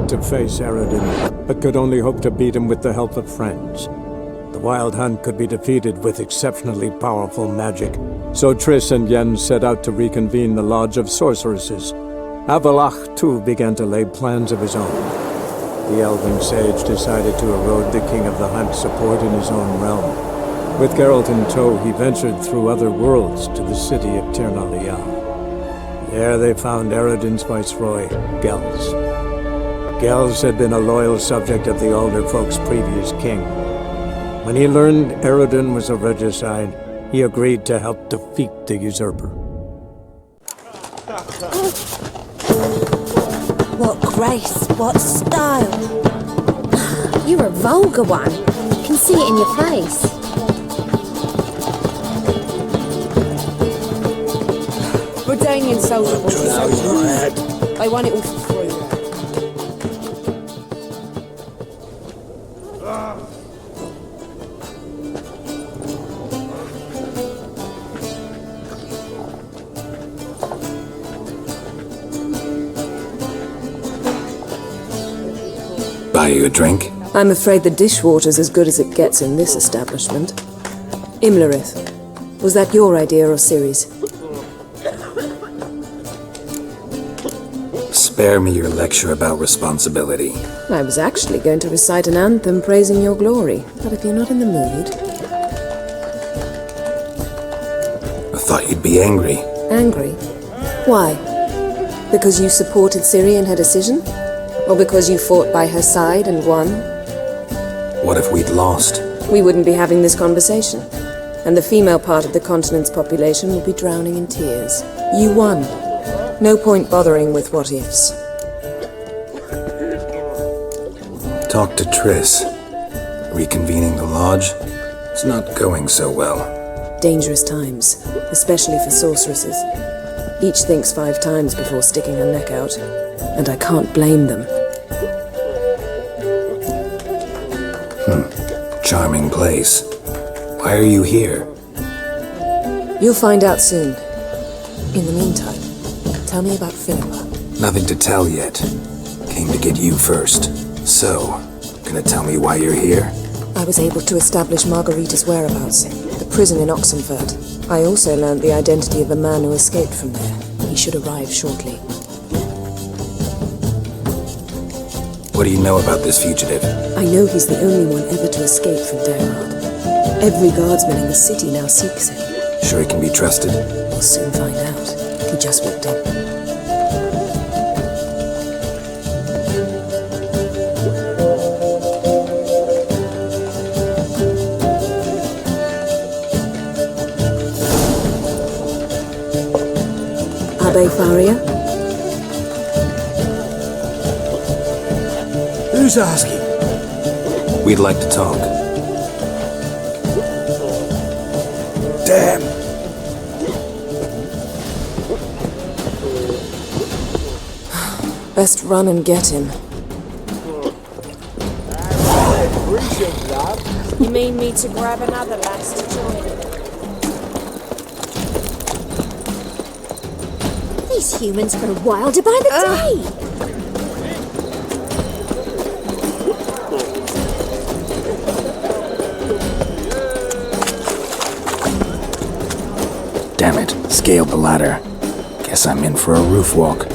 to face Eredin, but could only hope to beat him with the help of friends. The Wild Hunt could be defeated with exceptionally powerful magic, so Triss and Yen set out to reconvene the Lodge of Sorceresses. Avallac'h, too, began to lay plans of his own. The elven sage decided to erode the King of the Hunt's support in his own realm. With Geralt in tow, he ventured through other worlds to the city of Tir na Lial. There they found Eredin's viceroy, Gels. Gels had been a loyal subject of the Alder Folk's previous king. When he learned Eredin was a regicide, he agreed to help defeat the usurper. What grace, what style. You're a vulgar one. You can see it in your face. Bredanian soldier was They won it all for free. Buy you a drink? I'm afraid the dishwater's as good as it gets in this establishment. Imlerith, was that your idea or Ciri's? Spare me your lecture about responsibility. I was actually going to recite an anthem praising your glory, but if you're not in the mood... I thought you'd be angry. Angry? Why? Because you supported Ciri in her decision? Or because you fought by her side and won? What if we'd lost? We wouldn't be having this conversation. And the female part of the continent's population would be drowning in tears. You won. No point bothering with what-ifs. Talk to Triss. Reconvening the lodge? It's not going so well. Dangerous times, especially for sorceresses. Each thinks 5 times before sticking her neck out. And I can't blame them. Charming place. Why are you here? You'll find out soon. In the meantime, tell me about Philippa. Nothing to tell yet. Came to get you first. So, gonna tell me why you're here? I was able to establish Margarita's whereabouts. The prison in Oxenfurt. I also learned the identity of a man who escaped from there. He should arrive shortly. What do you know about this fugitive? I know he's the only one ever to escape from Geralt. Every guardsman in the city now seeks him. Sure he can be trusted? We'll soon find out. He just walked in. Abbe Faria? Who's asking? We'd like to talk. Damn! Best run and get him. You mean me to grab another lass to join? These humans grow wilder by the day! Damn it, scaled the ladder. Guess I'm in for a roof walk.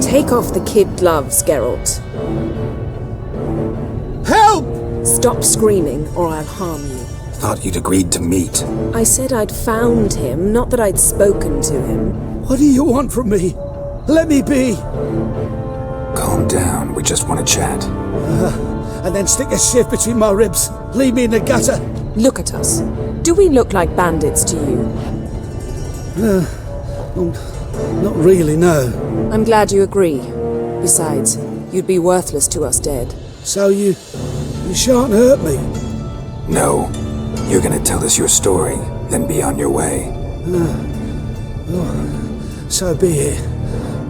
Take off the kid gloves, Geralt. Help! Stop screaming, or I'll harm you. thought you'd agreed to meet. I said I'd found him, not that I'd spoken to him. What do you want from me? Let me be! Calm down, we just want to chat. And then stick a shift between my ribs. Leave me in the gutter. Look at us. Do we look like bandits to you? Not really, no. I'm glad you agree. Besides, you'd be worthless to us dead. So you shan't hurt me. No. You're gonna tell us your story, then be on your way. So be it.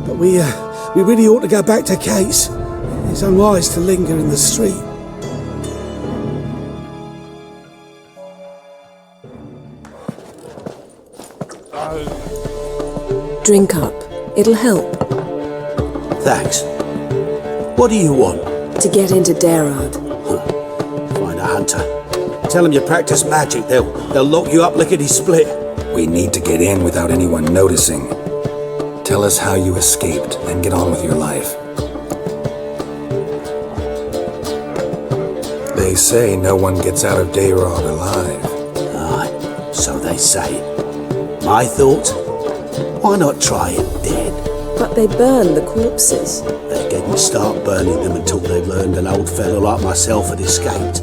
But we really ought to go back to Kate's. It's unwise to linger in the street. Drink up. It'll help. Thanks. What do you want? To get into Geralt. Find a hunter. Tell them you practice magic. They'll lock you up lickety-split. We need to get in without anyone noticing. Tell us how you escaped, then get on with your life. They say no one gets out of Geralt alive. Aye, so they say. My thought? Why not try it dead? But they burn the corpses. They didn't start burning them until they learned an old fellow like myself had escaped.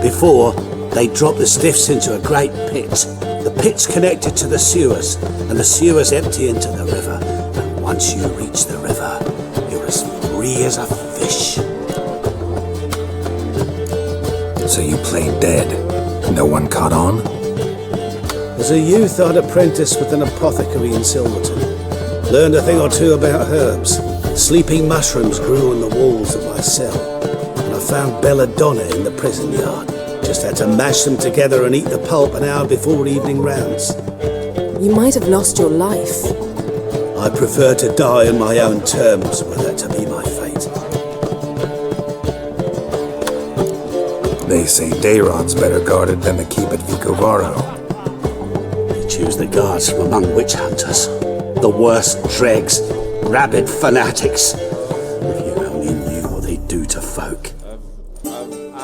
Before, they dropped the stiffs into a great pit. The pit's connected to the sewers, and the sewers empty into the river. And once you reach the river, you're as free as a fish. So you played dead. No one caught on? As a youth, I'd apprenticed with an apothecary in Silverton. Learned a thing or two about herbs. Sleeping mushrooms grew on the walls of my cell. And I found belladonna in the prison yard. Just had to mash them together and eat the pulp an hour before evening rounds. You might have lost your life. I prefer to die on my own terms, were that to be my fate. They say Dayrot's better guarded than the keep at Vicovaro. They choose the guards from among witch hunters. The worst dregs, rabid fanatics. If you only knew what they do to folk.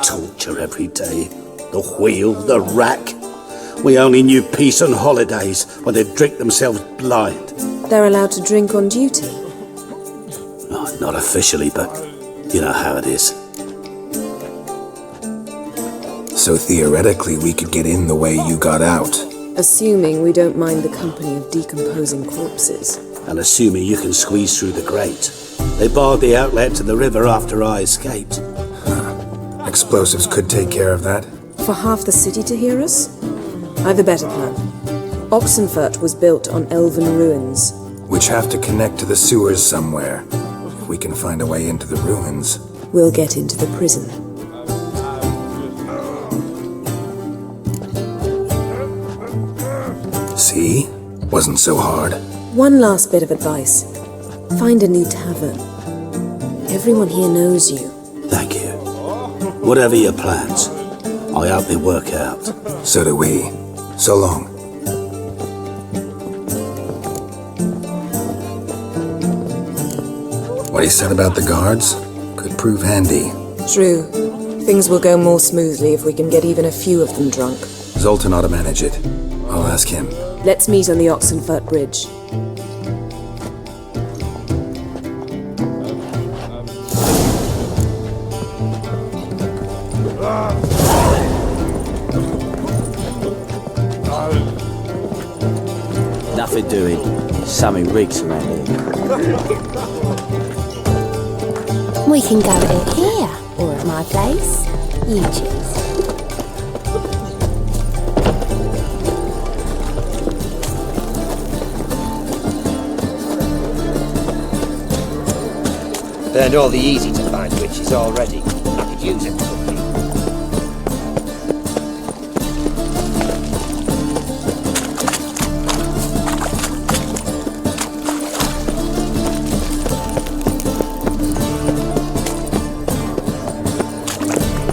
Torture every day. The wheel, the rack. We only knew peace on holidays when they'd drink themselves blind. They're allowed to drink on duty. Oh, not officially, but you know how it is. So theoretically we could get in the way you got out. Assuming we don't mind the company of decomposing corpses. And assuming you can squeeze through the grate. They barred the outlet to the river after I escaped. Explosives could take care of that. For half the city to hear us? I've a better plan. Oxenfurt was built on elven ruins. Which have to connect to the sewers somewhere. If we can find a way into the ruins. We'll get into the prison. See? Wasn't so hard. One last bit of advice. Find a new tavern. Everyone here knows you. Thank you. Whatever your plans, I hope they work out. So do we. So long. What he said about the guards could prove handy. True. Things will go more smoothly if we can get even a few of them drunk. Zoltan ought to manage it. I'll ask him. Let's meet on the Oxenfurt Bridge. Nothing doing. Something reeks around here. We can go at it here, or at my place. You choose. Burned all the easy-to-find witches already. I could use it quickly.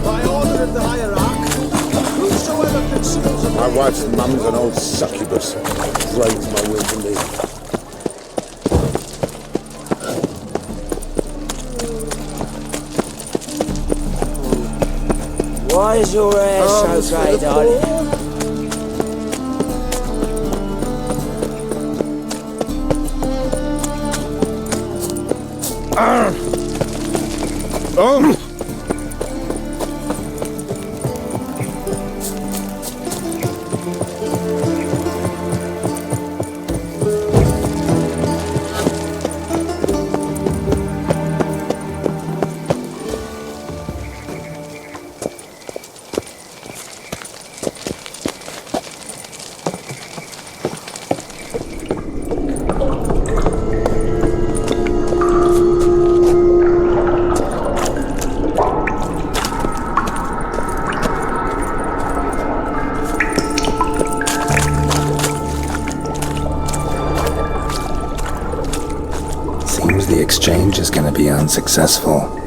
By order of the hierarch, whosoever conceals a... My wife's mum's an old succubus. Drains my will to live. Why is your hair so grey, darling? The exchange is going to be unsuccessful.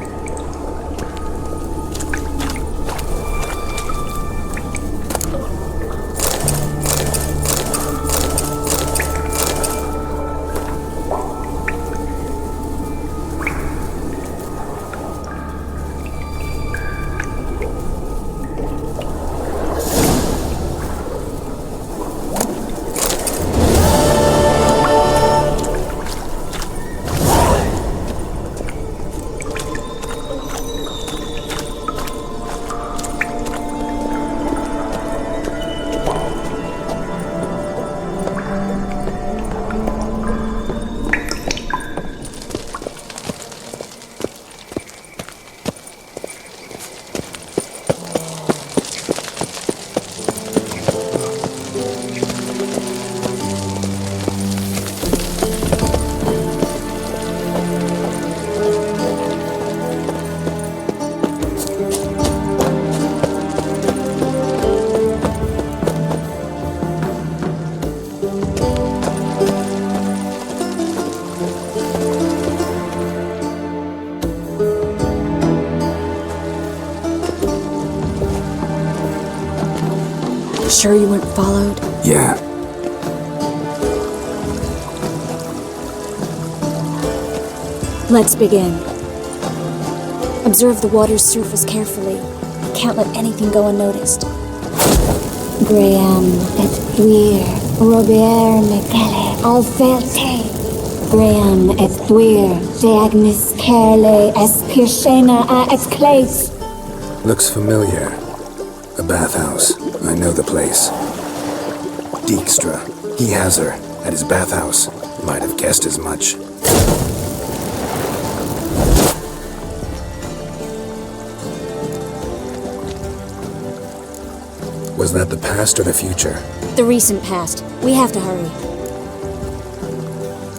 Sure you weren't followed? Yeah. Let's begin. Observe the water's surface carefully. Can't let anything go unnoticed. Graham et thuir, Robert Mekele, Alferte. Graham et thuir, Deagnis Kerle, Espirshena a Exclase. Looks familiar. A bathhouse. I know the place. Djikstra. He has her at his bathhouse. Might have guessed as much. Was that the past or the future? The recent past. We have to hurry.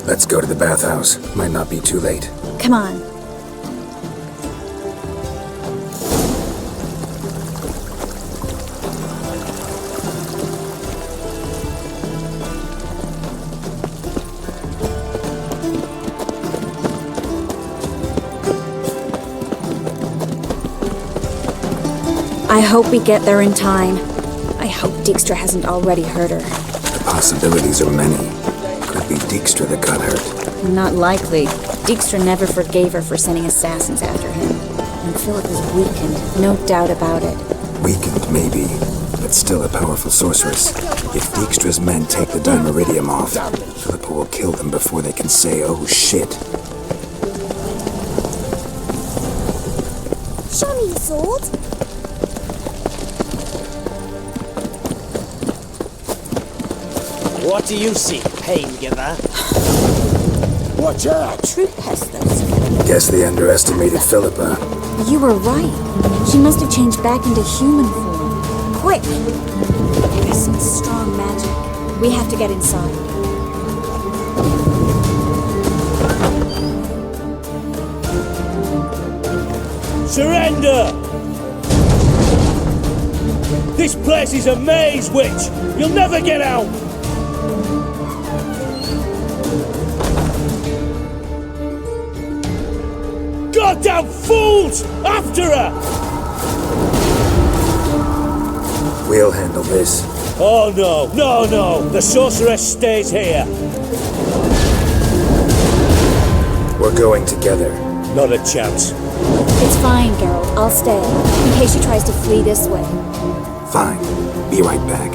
Let's go to the bathhouse. Might not be too late. Come on. I hope we get there in time. I hope Djikstra hasn't already hurt her. The possibilities are many. Could be Djikstra that got hurt. Not likely. Djikstra never forgave her for sending assassins after him. And Philippa's weakened, no doubt about it. Weakened, maybe, but still a powerful sorceress. If Dijkstra's men take the Dimeridium off, Philippa will kill them before they can say, oh shit. Show me your sword. What do you see, pain giver? Watch out! True pestilence. Guess they underestimated Philippa. You were right. She must have changed back into human form. Quick! There's some strong magic. We have to get inside. Surrender! This place is a maze, witch! You'll never get out! Goddamn fools! After her! We'll handle this. Oh no, no! The sorceress stays here. We're going together. Not a chance. It's fine, Geralt. I'll stay, in case she tries to flee this way. Fine. Be right back.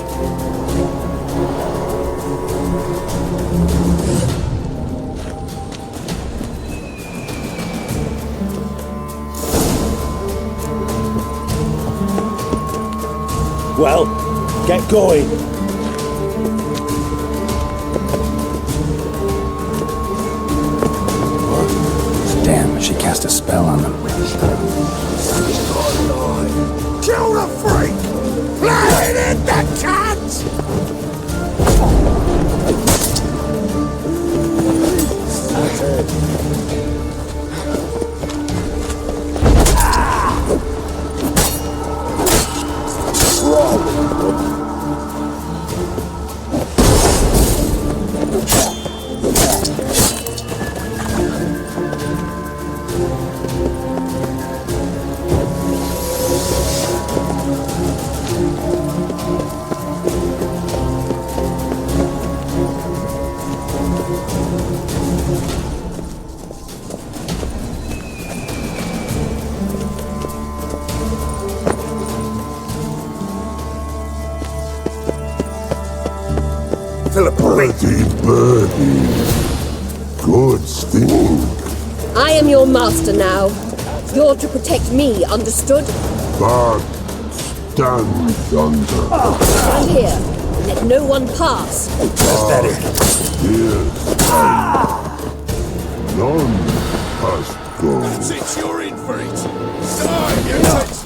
Well, get going. Damn, she cast a spell on them. Kill the freak! Play it in the cat! Philippa, Birdie. Good sting. I am your master now. You're to protect me, understood? But stand under. Stand here. Let no one pass. Pathetic. Here stand. None must go. That's it, you're in for it. Die, you nuts!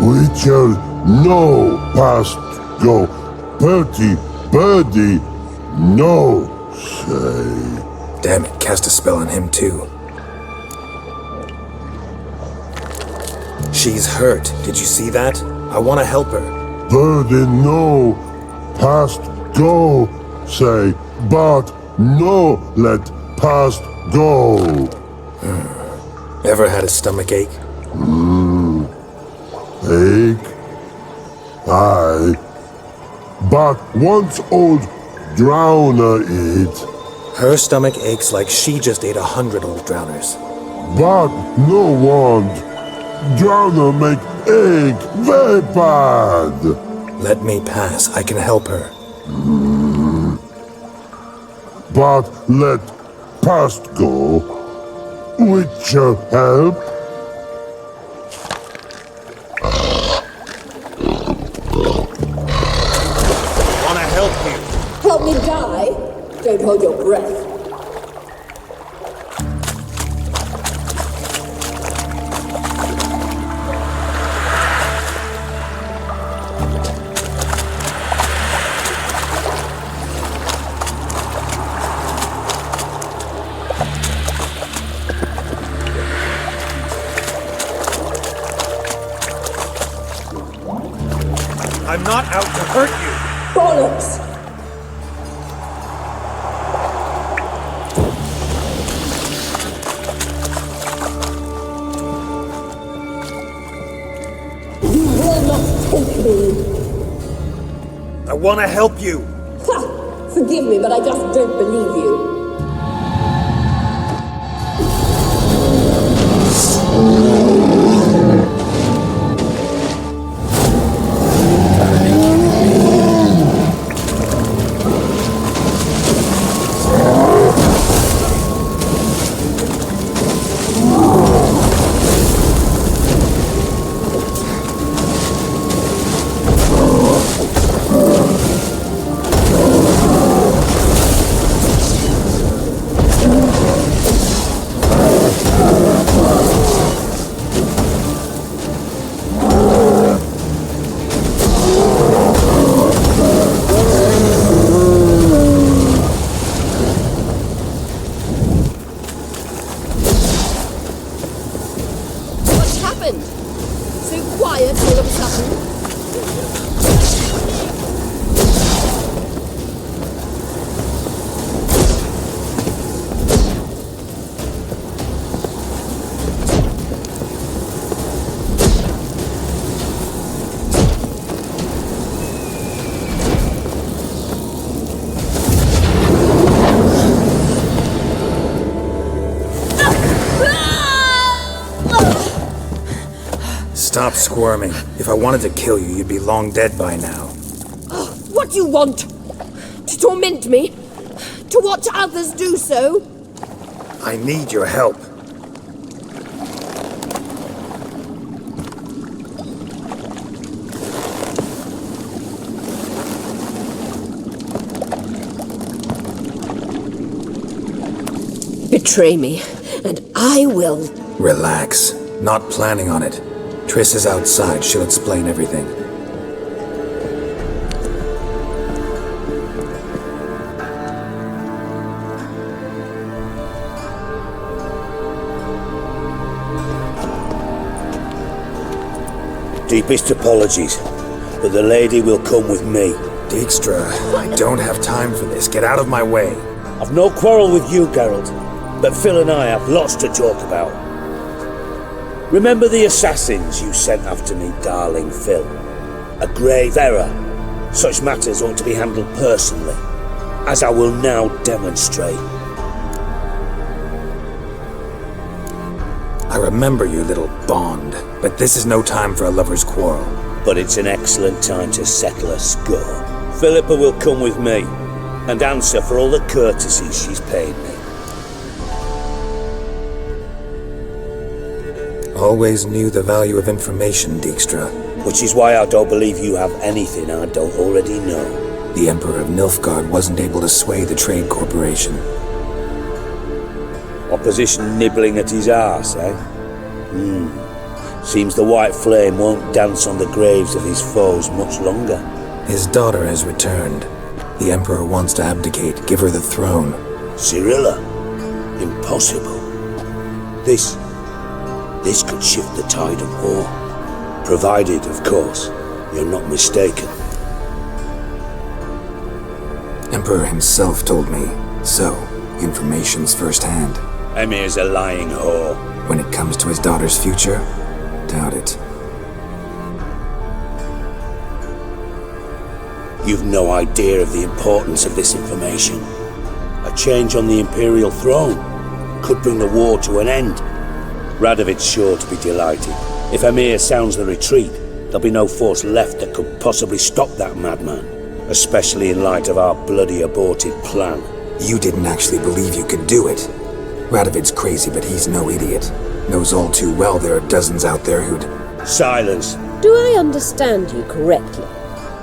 We shall no past go. Birdie, no say. Damn it, cast a spell on him too. She's hurt. Did you see that? I want to help her. Birdie, no past go say, but no let past go. Ever had a stomach ache? Ache? Aye. But once old drowner eat. Her stomach aches like she just ate 100 old drowners. But no want. Drowner make ache very bad. Let me pass. I can help her. But let past go. Which shall help. Help me die? Don't hold your breath. I'm not out to hurt you. Bollocks! You will not take me. I want to help you. Ha! Forgive me, but I just don't believe you. Stop squirming. If I wanted to kill you, you'd be long dead by now. What do you want? To torment me? To watch others do so? I need your help. Betray me, and I will. Relax. Not planning on it. Triss is outside. She'll explain everything. Deepest apologies, but the lady will come with me. Djikstra, I don't have time for this. Get out of my way. I've no quarrel with you, Geralt, but Phil and I have lots to talk about. Remember the assassins you sent after me, darling Phil? A grave error. Such matters ought to be handled personally, as I will now demonstrate. I remember you, little Bond, but this is no time for a lover's quarrel. But it's an excellent time to settle a score. Philippa will come with me, and answer for all the courtesies she's paid me. Always knew the value of information, Djikstra. Which is why I don't believe you have anything I don't already know. The Emperor of Nilfgaard wasn't able to sway the Trade Corporation. Opposition nibbling at his arse, eh? Seems the white flame won't dance on the graves of his foes much longer. His daughter has returned. The Emperor wants to abdicate, give her the throne. Cyrilla? Impossible. This could shift the tide of war. Provided, of course, you're not mistaken. Emperor himself told me. So, information's firsthand. Emir's a lying whore. When it comes to his daughter's future, doubt it. You've no idea of the importance of this information. A change on the Imperial throne could bring the war to an end. Radovid's sure to be delighted. If Emir sounds the retreat, there'll be no force left that could possibly stop that madman, especially in light of our bloody aborted plan. You didn't actually believe you could do it. Radovid's crazy, but he's no idiot. Knows all too well there are dozens out there who'd... Silence! Do I understand you correctly?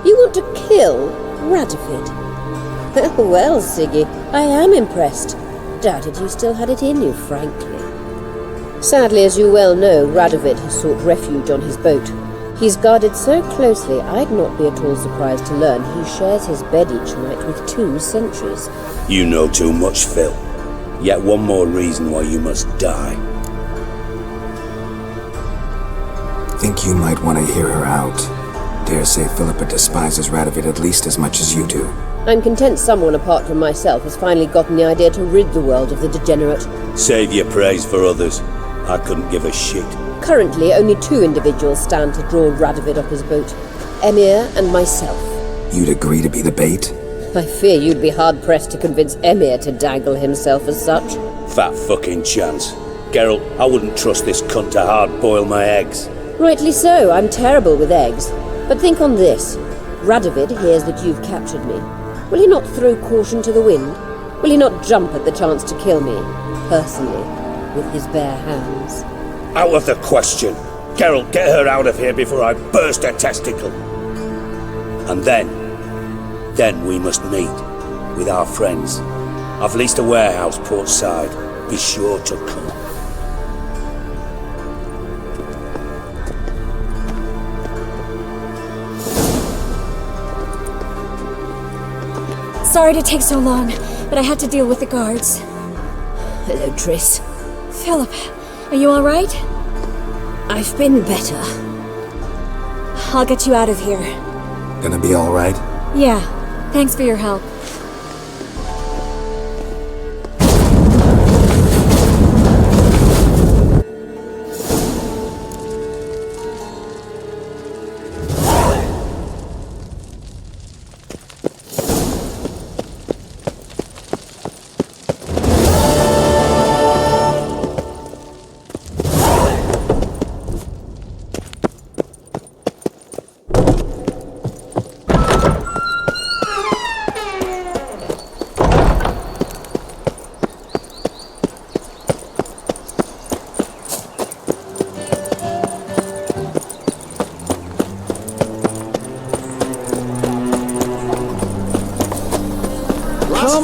You want to kill Radovid? Well, Siggy, I am impressed. Doubted you still had it in you, frankly. Sadly, as you well know, Radovid has sought refuge on his boat. He's guarded so closely, I'd not be at all surprised to learn he shares his bed each night with 2 sentries. You know too much, Phil. Yet one more reason why you must die. Think you might want to hear her out. Dare say Philippa despises Radovid at least as much as you do. I'm content someone apart from myself has finally gotten the idea to rid the world of the degenerate. Save your praise for others. I couldn't give a shit. Currently, only 2 individuals stand to draw Radovid off his boat. Emir and myself. You'd agree to be the bait? I fear you'd be hard-pressed to convince Emir to dangle himself as such. Fat fucking chance. Geralt, I wouldn't trust this cunt to hard-boil my eggs. Rightly so, I'm terrible with eggs. But think on this. Radovid hears that you've captured me. Will he not throw caution to the wind? Will he not jump at the chance to kill me, personally, with his bare hands? Out of the question. Geralt, get her out of here before I burst her testicle. And then we must meet with our friends. I've leased a warehouse port side. Be sure to come. Sorry to take so long, but I had to deal with the guards. Hello, Triss. Philip, are you all right? I've been better. I'll get you out of here. Gonna be all right? Yeah, thanks for your help.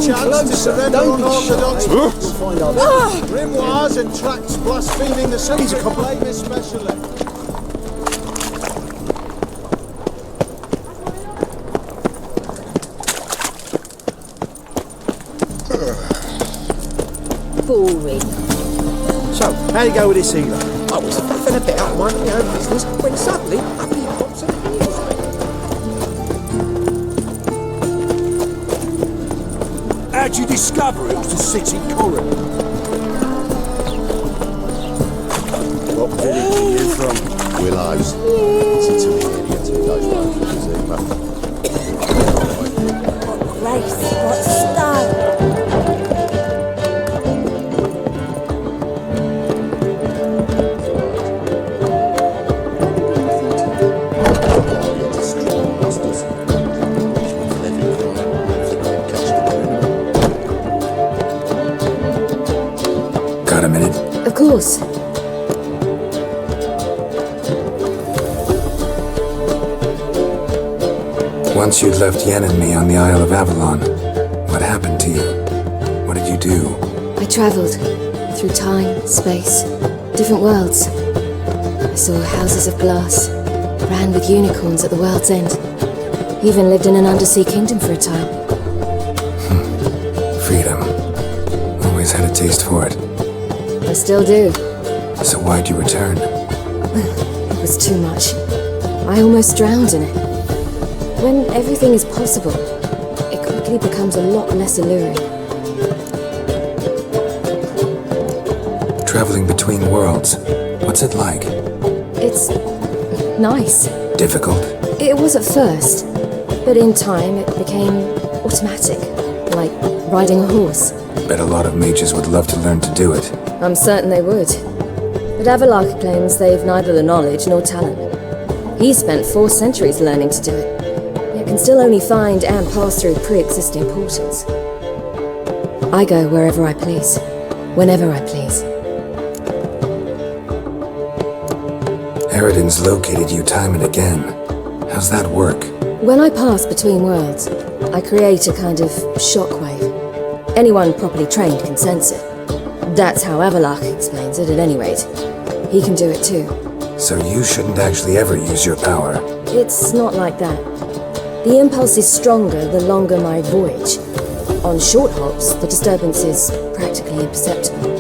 chance to surrender unorthodox grimoires and tracts blaspheming the sacred flame especially. Boring. So, how'd it go with this healer? I was faffing a bit out minding my own business when suddenly up he pops and heals me. How'd you discover it was the city coroner? What village are you from? Willows. It's a silly idiot who knows one from Zuma. What grace, what style. Got a minute? Of course. Once you'd left Yen and me on the Isle of Avalon, what happened to you? What did you do? I travelled through time, space, different worlds. I saw houses of glass, ran with unicorns at the world's end. Even lived in an undersea kingdom for a time. Freedom. Always had a taste for it. I still do. So why'd you return? It was too much. I almost drowned in it. When everything is possible, it quickly becomes a lot less alluring. Traveling between worlds. What's it like? It's nice. Difficult? It was at first, but in time it became automatic, like riding a horse. Bet a lot of mages would love to learn to do it. I'm certain they would. But Avalok claims they've neither the knowledge nor talent. He spent 4 centuries learning to do it, yet can still only find and pass through pre-existing portals. I go wherever I please, whenever I please. Eridan's located you time and again. How's that work? When I pass between worlds, I create a kind of shockwave. Anyone properly trained can sense it. That's how Avalok explains it, at any rate. He can do it too. So you shouldn't actually ever use your power. It's not like that. The impulse is stronger the longer my voyage. On short hops, the disturbance is practically imperceptible.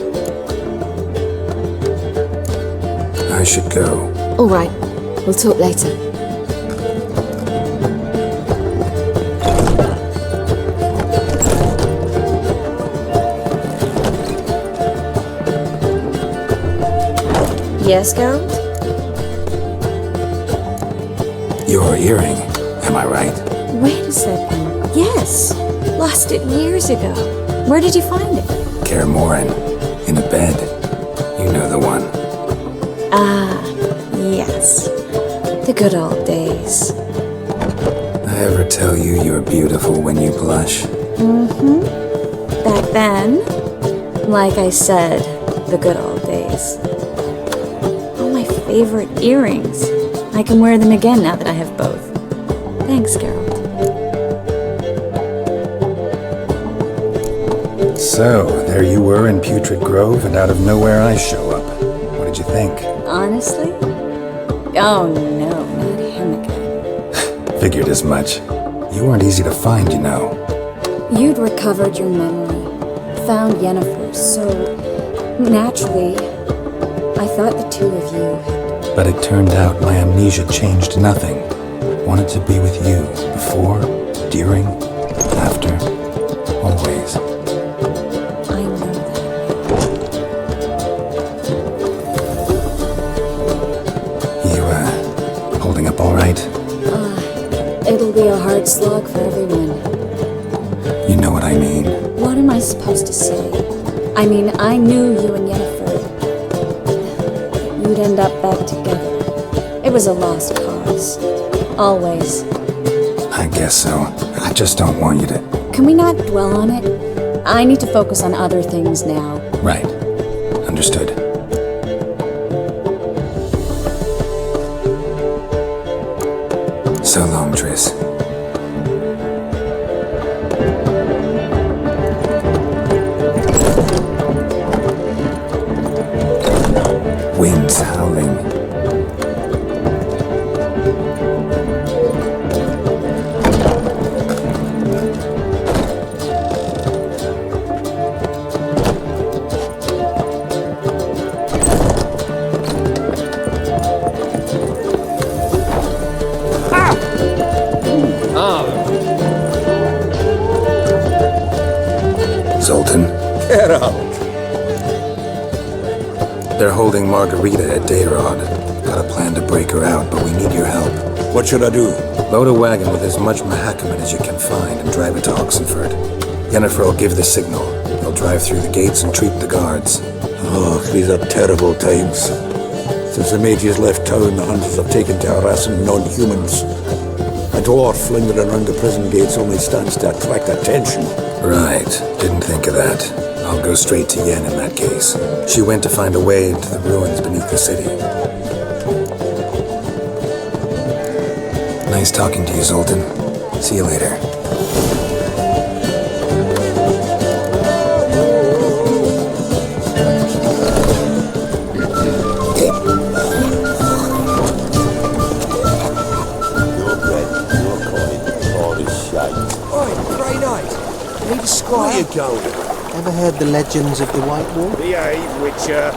I should go. All right, we'll talk later. Yes, Geralt? Your earring, am I right? Wait a second. Yes. Lost it years ago. Where did you find it? Kaer Morhen, in a bed. You know the one. Ah, yes. The good old days. I ever tell you you're beautiful when you blush? Mm-hmm. Back then, like I said, the good old days. Oh, my favorite earrings. I can wear them again now that I have both. Thanks, Geralt. So, there you were in Putrid Grove, and out of nowhere I show up. What did you think? Honestly? Oh no, not him again. Figured as much. You weren't easy to find, you know. You'd recovered your memory, found Yennefer, so naturally, I thought the two of you had... But it turned out my amnesia changed nothing. Wanted to be with you, before, during, after, always. I know that. You, holding up all right? It'll be a hard slog for everyone. You know what I mean. What am I supposed to say? I mean, I knew you and Yennefer. You'd end up back together. It was a lost cause. Always. I guess so. I just don't want you to... Can we not dwell on it? I need to focus on other things now. Right. Understood. So long, Triss. Winds howling. Zoltan? Geralt! They're holding Margarita at Dayrod. Got a plan to break her out, but we need your help. What should I do? Load a wagon with as much Mahakaman as you can find and drive it to Oxenfurt. Yennefer will give the signal. They'll drive through the gates and treat the guards. Oh, these are terrible times. Since the mages left town, the hunters have taken to harassing non-humans. A dwarf lingering around the prison gates only stands to attract attention. Right. Didn't think of that. I'll go straight to Yen in that case. She went to find a way into the ruins beneath the city. Nice talking to you, Zoltan. See you later. Where you going? Ever heard the legends of the White Wolf? Behave, Witcher.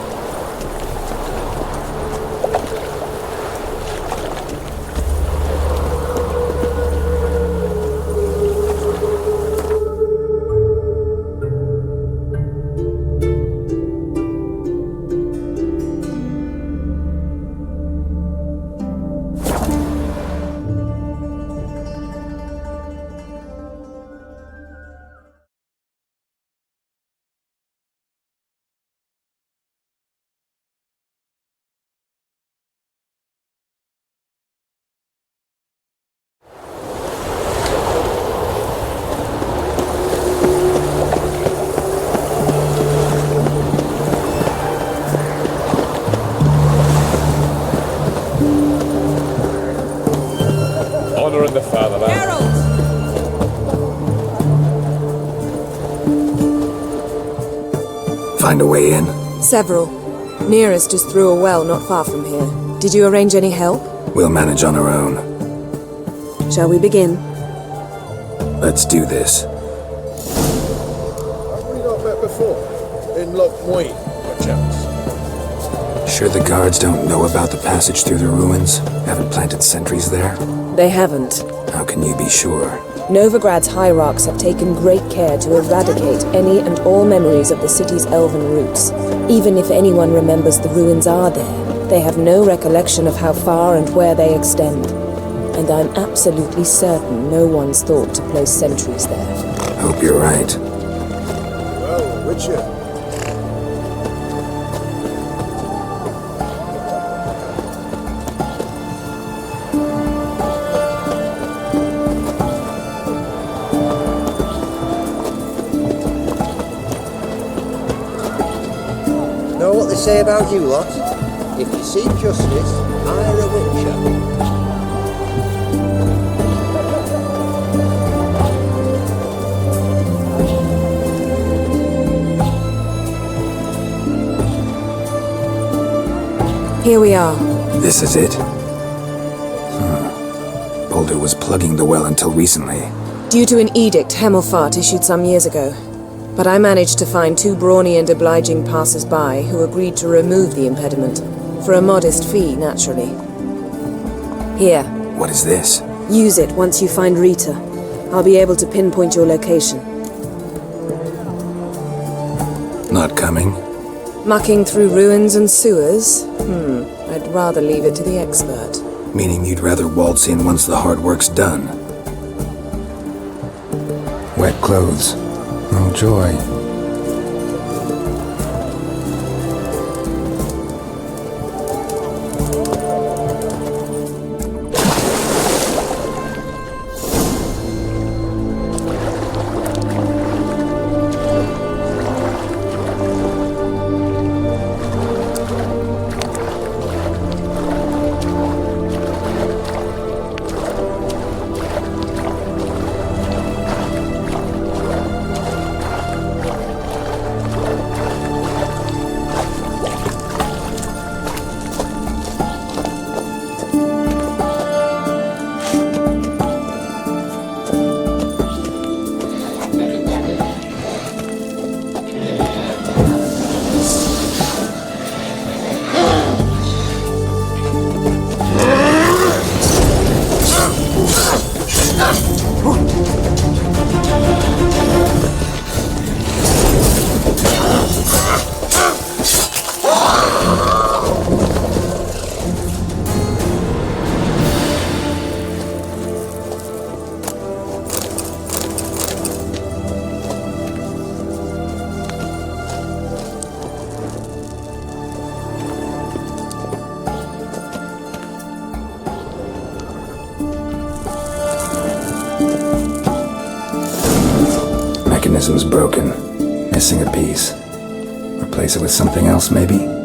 Find a way in? Several. Nearest is through a well not far from here. Did you arrange any help? We'll manage on our own. Shall we begin? Let's do this. Have we not met before? In Lockmoy, perchance? Sure the guards don't know about the passage through the ruins? Haven't planted sentries there? They haven't. How can you be sure? Novigrad's hierarchs have taken great care to eradicate any and all memories of the city's elven roots. Even if anyone remembers the ruins are there, they have no recollection of how far and where they extend. And I'm absolutely certain no one's thought to place sentries there. Hope you're right. Well, Witcher. Know what they say about you lot? If you seek justice, hire a witcher. Here we are. This is it? Boulder was plugging the well until recently. Due to an edict Hemmelfart issued some years ago. But I managed to find two brawny and obliging passers-by who agreed to remove the impediment. For a modest fee, naturally. Here. What is this? Use it once you find Rita. I'll be able to pinpoint your location. Not coming? Mucking through ruins and sewers? I'd rather leave it to the expert. Meaning you'd rather waltz in once the hard work's done. Wet clothes. Oh, joy. mechanism's broken. Missing a piece. Replace it with something else, maybe?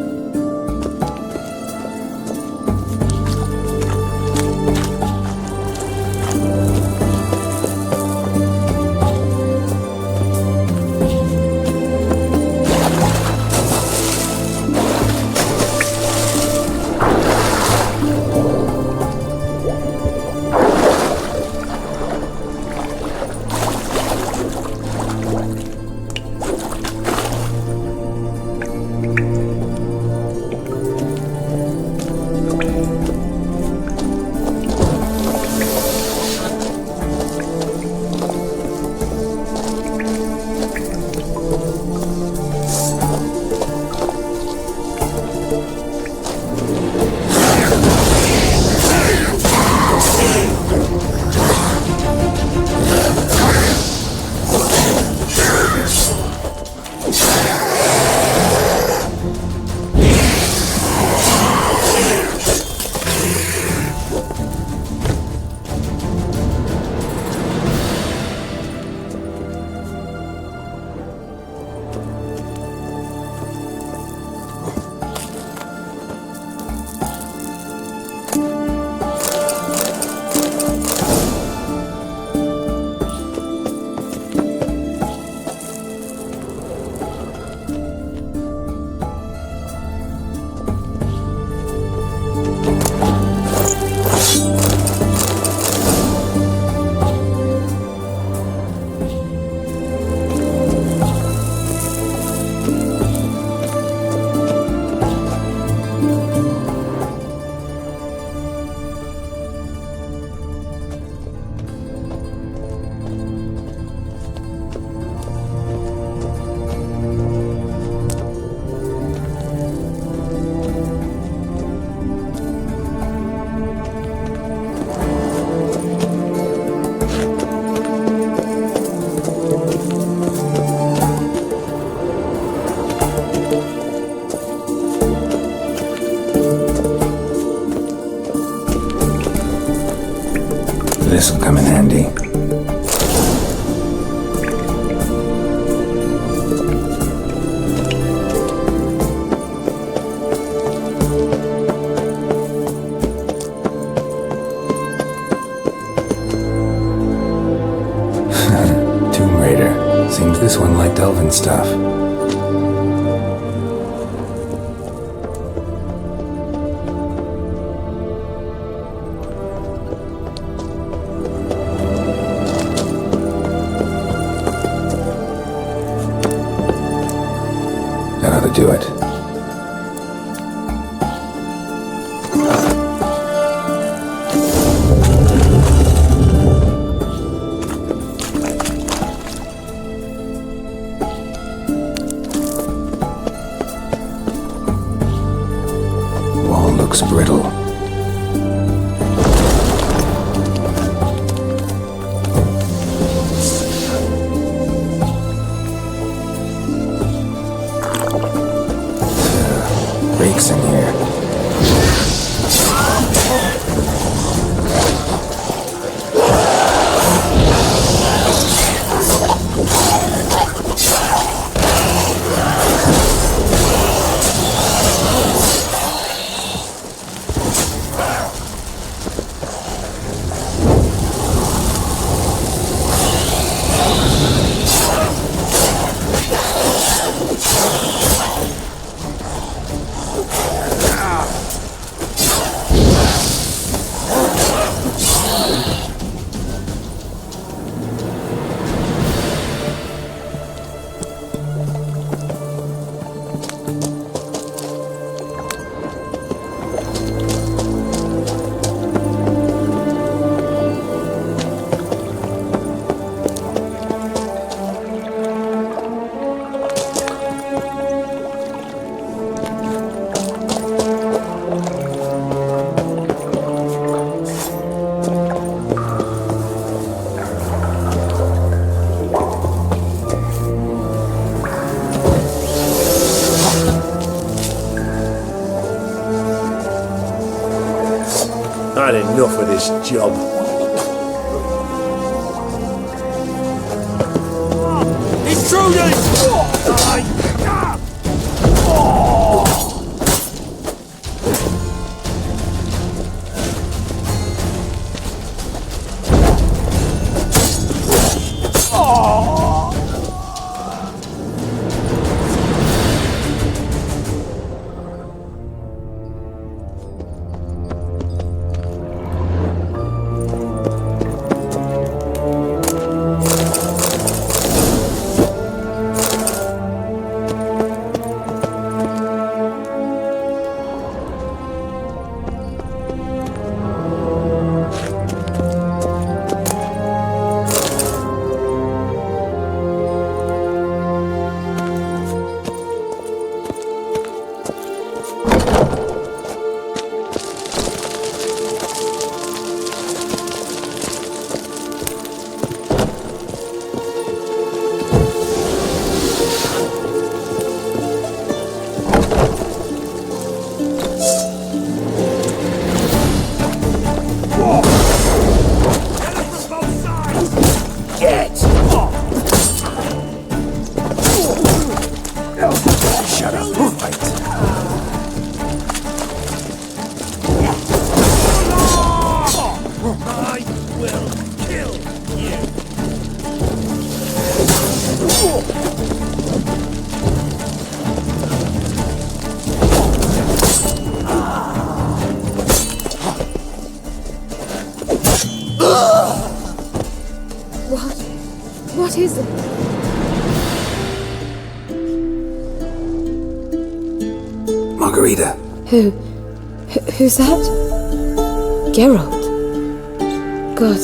This'll come in handy. Tomb Raider. Seems this one liked elven stuff. That ought to do it. Wall looks brittle. Breaks in here. I had enough of this job. It's What is it? Margarita. Who's that? Geralt. God,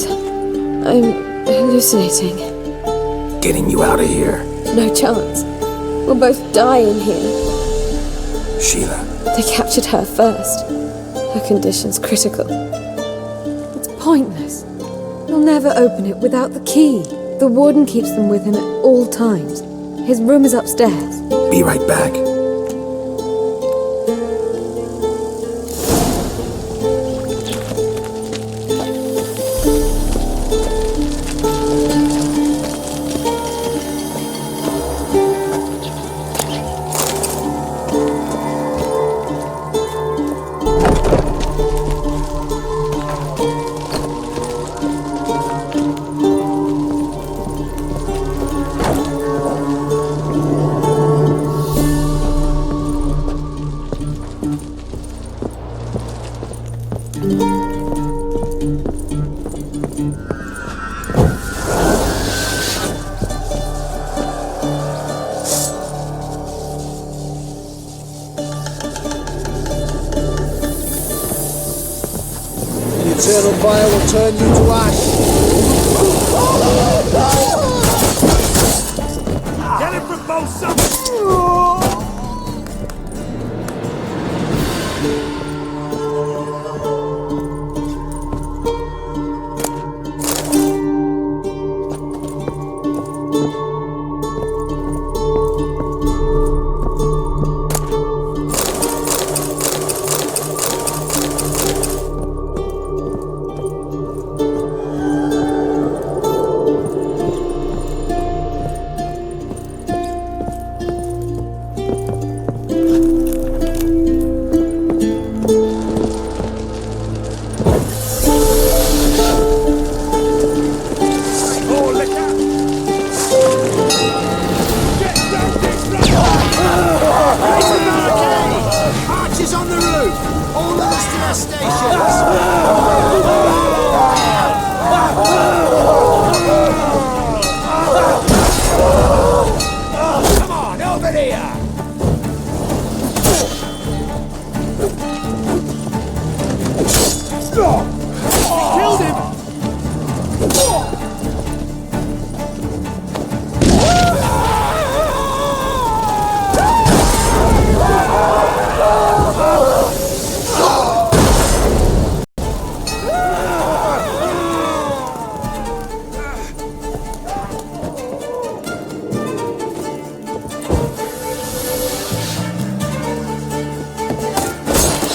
I'm hallucinating. Getting you out of here. No chance. We'll both die in here. Sheila. They captured her first. Her condition's critical. It's pointless. He'll never open it without the key. The warden keeps them with him at all times. His room is upstairs. Be right back. Eternal fire will turn you to ash. Get it from both sides!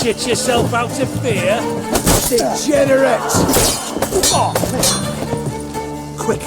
Shit yourself out of fear? Degenerate! Oh. Quick!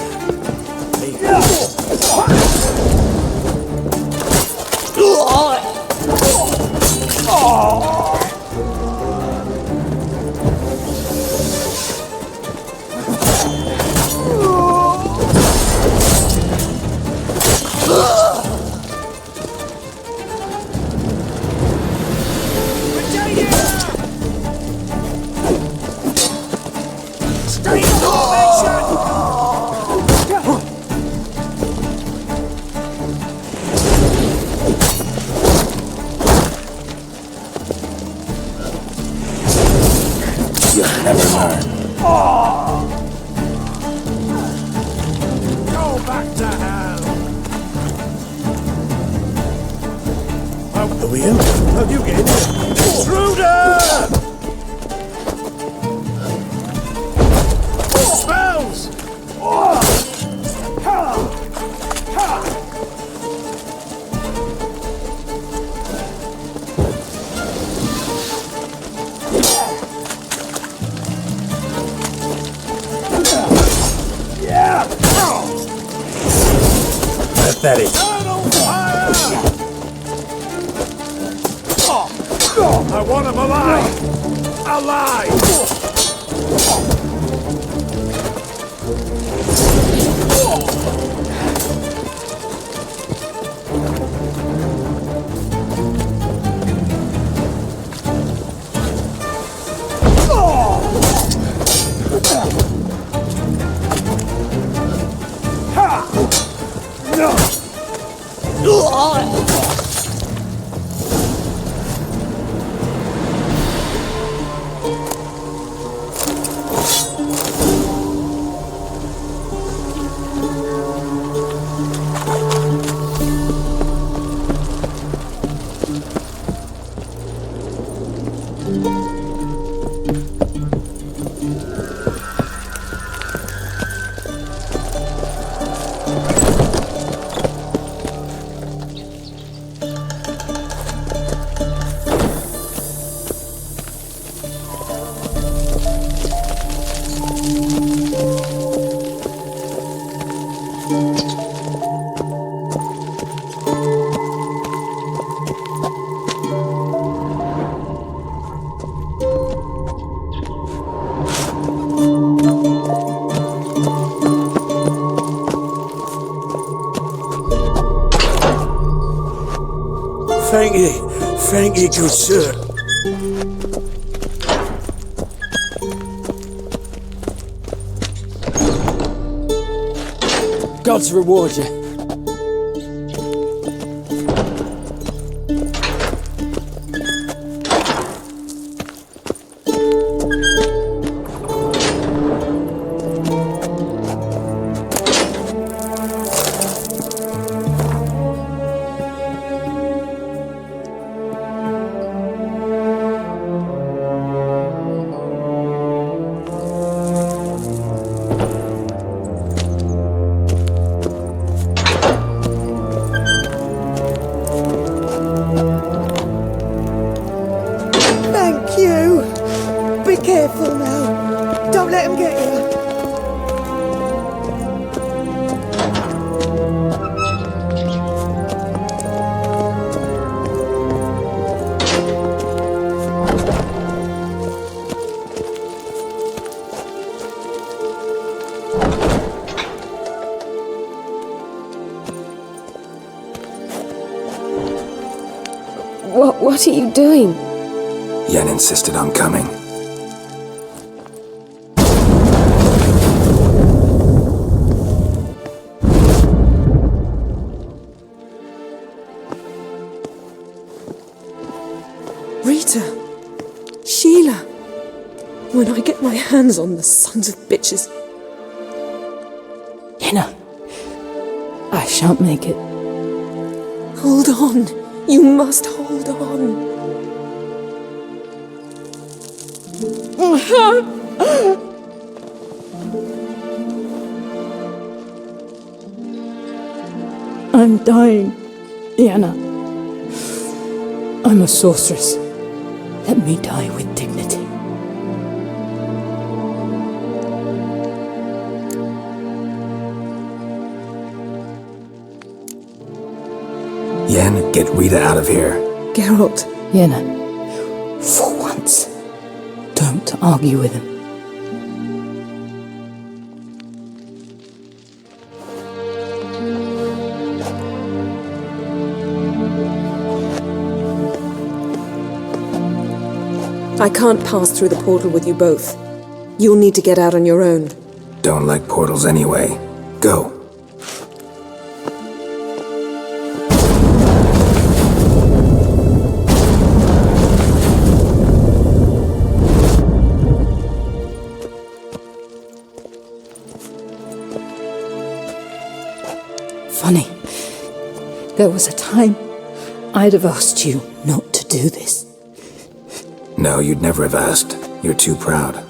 Pathetic. I want him alive! Alive! Ha! Thank you, good sir. Gods reward you. What are you doing? Yen insisted on coming. Rita! Sheila! When I get my hands on the sons of bitches. Yenna, I shan't make it. Hold on! You must hold on! I'm dying, Yenna. I'm a sorceress. Let me die with dignity. Yen, get Rita out of here. Geralt. Yenna, for once, don't argue with him. I can't pass through the portal with you both. You'll need to get out on your own. Don't like portals anyway. Go. Funny. There was a time I'd have asked you not to do this. No, you'd never have asked. You're too proud.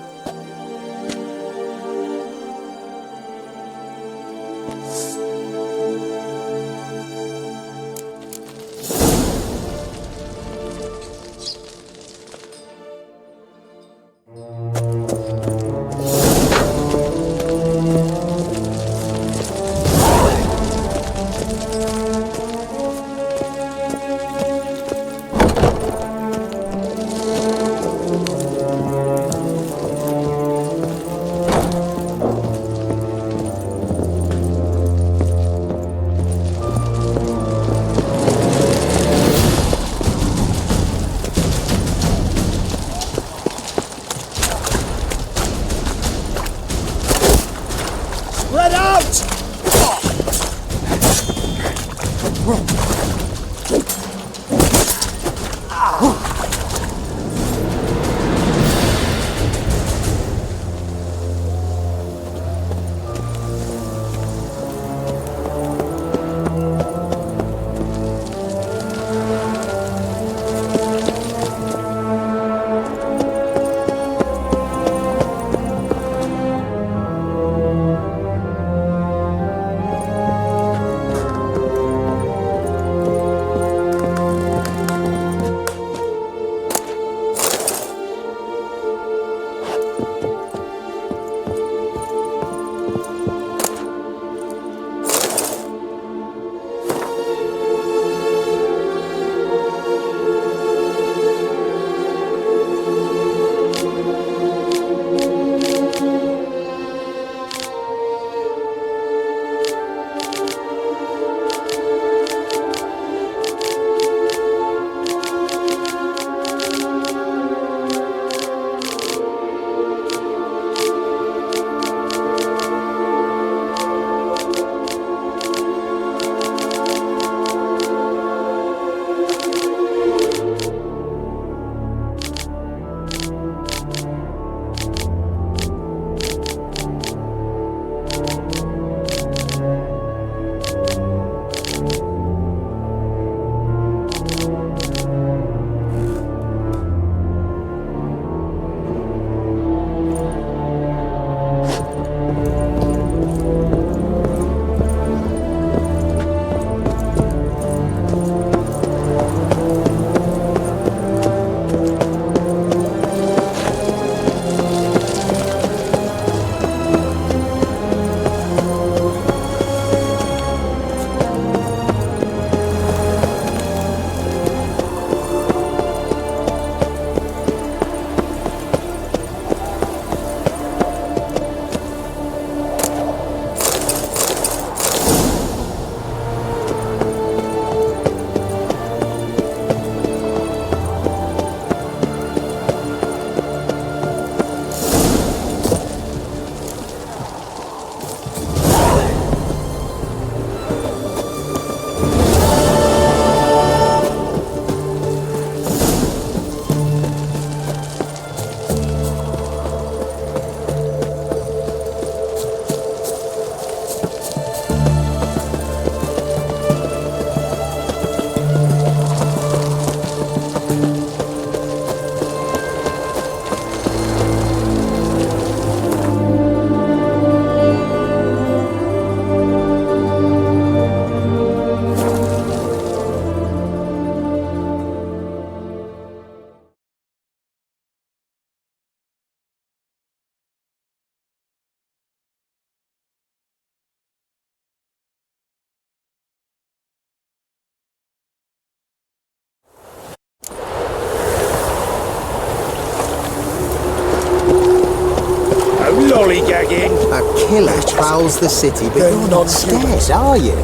bragging. A killer prowls the city, but you're not scared, are you?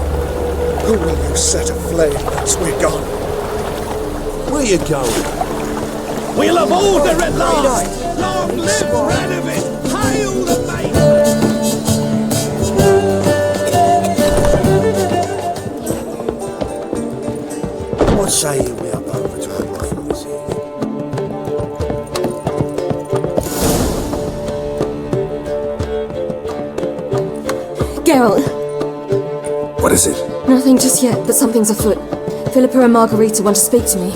Who will you set aflame once we're gone? Where you going? We'll have order at last! Long live Radovid! Hail the maiden! What say you we up over to our for this evening? Geralt! What is it? Nothing just yet, but something's afoot. Philippa and Margarita want to speak to me.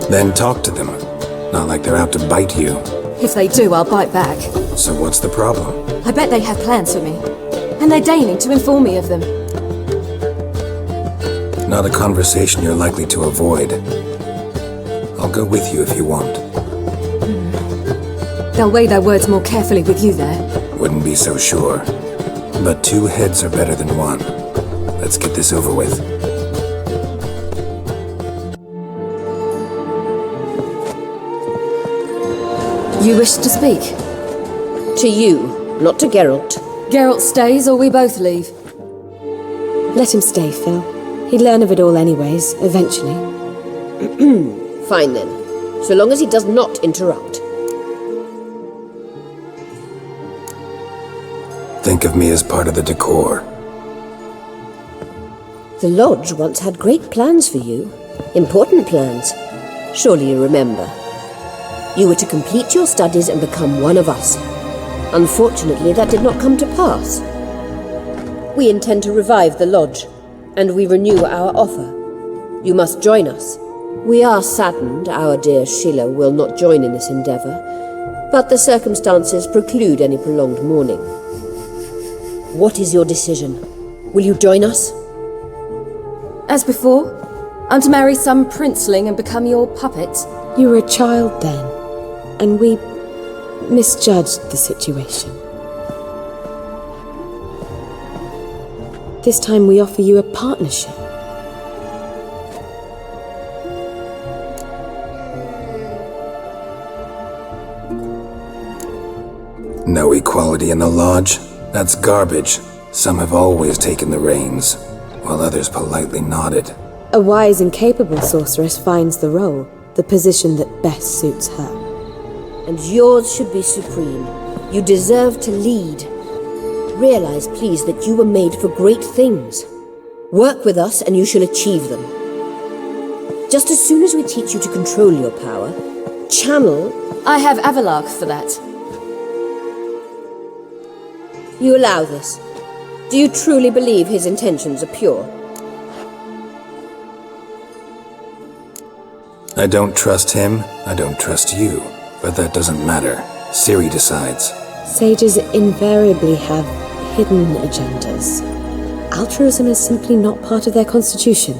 Then talk to them. Not like they're out to bite you. If they do, I'll bite back. So what's the problem? I bet they have plans for me. And they're deigning to inform me of them. Not a conversation you're likely to avoid. I'll go with you if you want. They'll weigh their words more carefully with you there. Wouldn't be so sure. But 2 heads are better than 1. Let's get this over with. You wish to speak? To you, not to Geralt. Geralt stays or we both leave? Let him stay, Phil. He'd learn of it all anyways, eventually. Fine then, so long as he does not interrupt. Think of me as part of the decor. The Lodge once had great plans for you. Important plans. Surely you remember. You were to complete your studies and become one of us. Unfortunately, that did not come to pass. We intend to revive the Lodge, and we renew our offer. You must join us. We are saddened our dear Sheila will not join in this endeavour, but the circumstances preclude any prolonged mourning. What is your decision? Will you join us? As before, I'm to marry some princeling and become your puppet. You were a child then, and we misjudged the situation. This time we offer you a partnership. No equality in the Lodge? That's garbage. Some have always taken the reins, while others politely nodded. A wise and capable sorceress finds the role, the position that best suits her. And yours should be supreme. You deserve to lead. Realize, please, that you were made for great things. Work with us and you shall achieve them. Just as soon as we teach you to control your power, channel... I have Avalok for that. You allow this. Do you truly believe his intentions are pure? I don't trust him, I don't trust you. But that doesn't matter. Ciri decides. Sages invariably have hidden agendas. Altruism is simply not part of their constitution.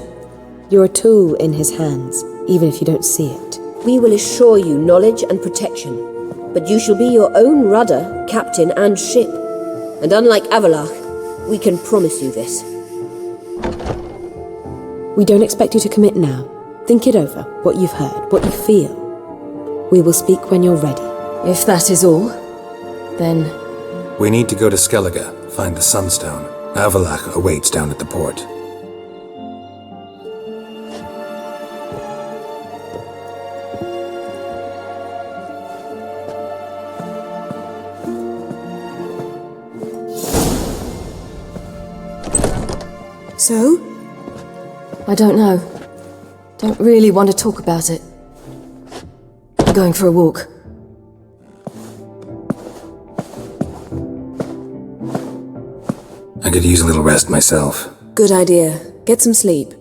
You're a tool in his hands, even if you don't see it. We will assure you knowledge and protection, but you shall be your own rudder, captain, and ship. And unlike Avalok, we can promise you this. We don't expect you to commit now. Think it over, what you've heard, what you feel. We will speak when you're ready. If that is all, then... We need to go to Skellige, find the Sunstone. Avalok awaits down at the port. So? I don't know. Don't really want to talk about it. I'm going for a walk. I could use a little rest myself. Good idea. Get some sleep.